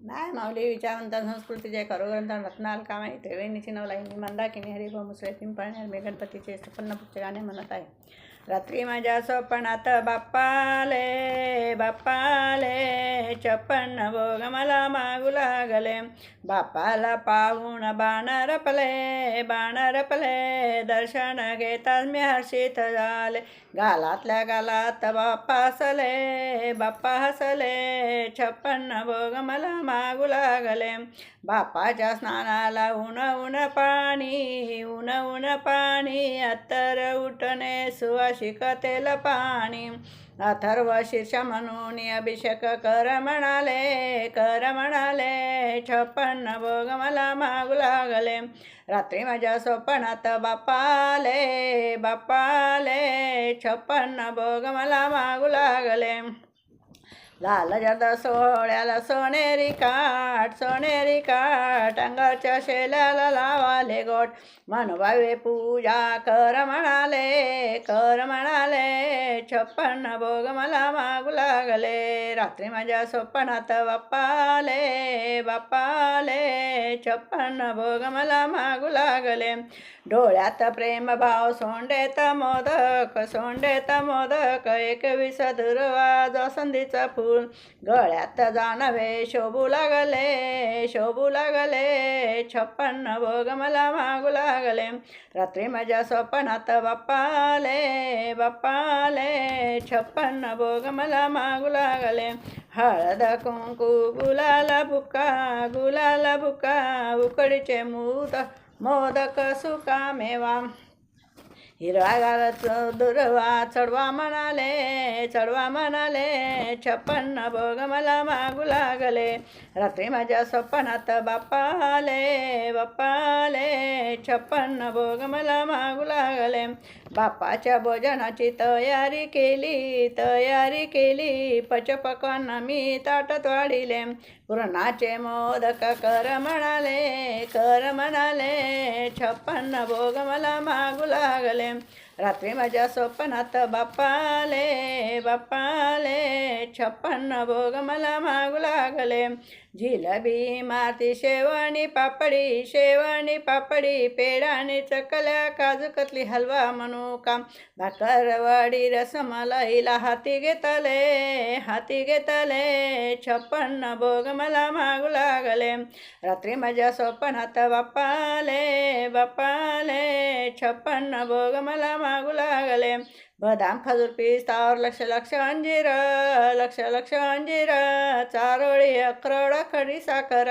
नाही माऊली विचारवंत संस्कृतीचे खरोग्रंथ रत्नाल कामाई त्रिवेणीची नवलाई मंदाकिनी हरिभो मुसळे पिंपळणे मी गणपतीचे छप्पन्न पुढचे गाणे म्हणत आहे. रात्री माझ्या स्वप्नात बाप्पाले बाप्पाले छप्पन्न भोग मला मागू लागले. बाप्पाला पाहून बाणर पले दर्शन घेताच मी हर्षित झाले. गालातल्या गालात बाप्पा हसले छप्पन्न भोग मला मागू लागले. बाप्पाच्या स्नानाला ऊन ऊन पाणी अत्तर उठणे सुवासिक तेल पाणी. अथर्व शीर्ष म्हणून अभिषेक कर म्हणाले छप्पन्न भोग मला मागू लागले. रात्री माझ्या स्वप्नात बाप्पाले छप्पन्न भोग मला मागू लागले. लाल जर्द सोहळ्याला सोनेरी काठ अंगाच्या शेल्याला लावाले गोट. मनभावे पूजा कर म्हणाले छप्पन्न भोग मला मागू लागले. रात्री माझ्या स्वप्नात बाप्पाले छप्पन्न भोग मला मागू लागले. डोळ्यात प्रेम भाव सोंडेत मोदक 21 दुर्वाज संधीचा फूल. गळ्यात जाणवे शोभू लागले छप्पन्न भोग मला मागू लागले. रात्री माझ्या स्वप्नात बाप्पाले छप्पन्न भोग मला मागू लागले. हळद कुंकू गुलाल बुका उकडीचे मोदक सुका मेवा. हिरवा गालात दुर्वा चढवा म्हणाले छप्पन्न भोग मला मागू लागले. रात्री माझ्या स्वप्नात बाप्पाले छप्पन्न भोग मला मागू लागले. बाप्पाच्या भोजनाची तयारी केली पचपक्वान मी ताटात वाढिले. पुरणाचे मोदक कर म्हणाले छप्पन्न भोग मला मागू लागले. रात्री माझ्या स्वप्नात बाप्पाले छप्पन्न भोग मला मागू लागले. जिलबी माती शेवणी पापडी पेडाणी चकल्या काजू कतली हलवा मनुका भाकरवडी रसमलाईला हाती घेतले छप्पन्न भोग मला मागू लागले. रात्री माझ्या स्वप्नात बाप्पाले छप्पन्न भोग मला मागू लागले. बदाम खजूर पिस्तावर लक्ष अंजीर चारोळी अक्रोड खडी साखर.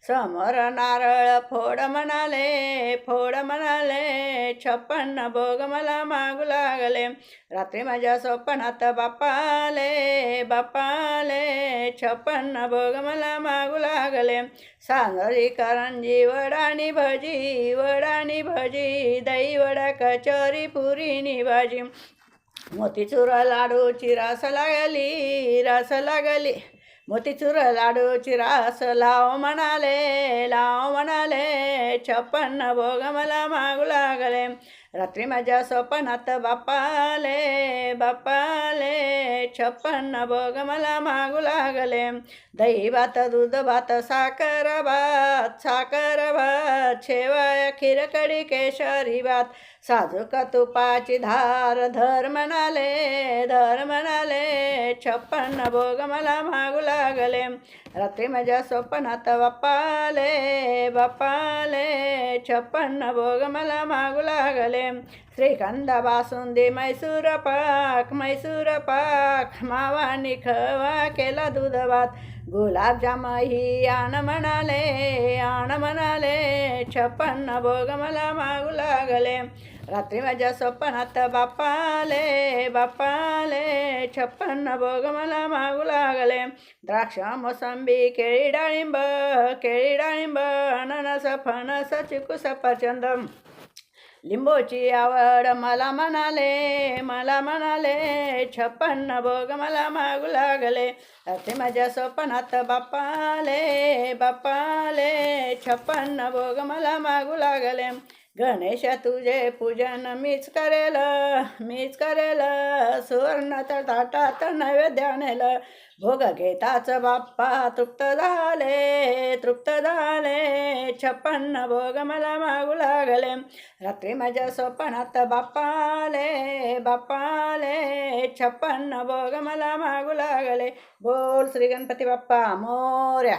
समोर नारळ फोड म्हणाले छप्पन्न भोग मला मागू लागले. रात्री माझ्या स्वप्नात बाप्पाले छप्पन भोग मला मागू लागले. सांगरी करंजी वडाणी भजी दही वडा कचोरी पुरीनी भाजी. मोतीचूर लाडूची रास लागली मोतीचूर लाडूची रास लाव म्हणाले छप्पन्न भोग मला मागू लागले. रात्री माझ्या स्वप्नात बाप्पाले छप्पन्न भोग मला मागू लागले. दही भात दूध भात साखर भात शेवया खीर कढी केशरी भात साजूक तुपाची धार धर म्हणाले छप्पन्न भोग मला मागू लागले. रात्री माझ्या स्वप्नात बाप्पाले छप्पन्न भोग मला मागू लागले. श्रीखंड बासुंदी मैसूर पाक मावानी खवा केला दूध भात गुलाबजाम ही आण म्हणाले छप्पन्न भोग मला मागू लागले. रात्री माझ्या स्वप्नात बाप्पाले छप्पन्न भोग मला मागू लागले. द्राक्ष मोसंबी केळी डाळिंब अननस फणस चिकू सफरचंद लिंबूची आवड मला म्हणाले छप्पन्न भोग मला मागू लागले. रात्री माझ्या स्वप्नात बाप्पाले छप्पन्न भोग मला मागू लागले. गणेश तुझे पूजन मीच करेल सुवर्ण ताटात नैवेद्य आणेल भोग घेताच बाप्पा तृप्त झाले 56 भोग मला मागू लागले रात्री माझ्या स्वप्नात बाप्पाले 56 भोग मला मागू लागले बोल श्री गणपती बाप्पा मोरया.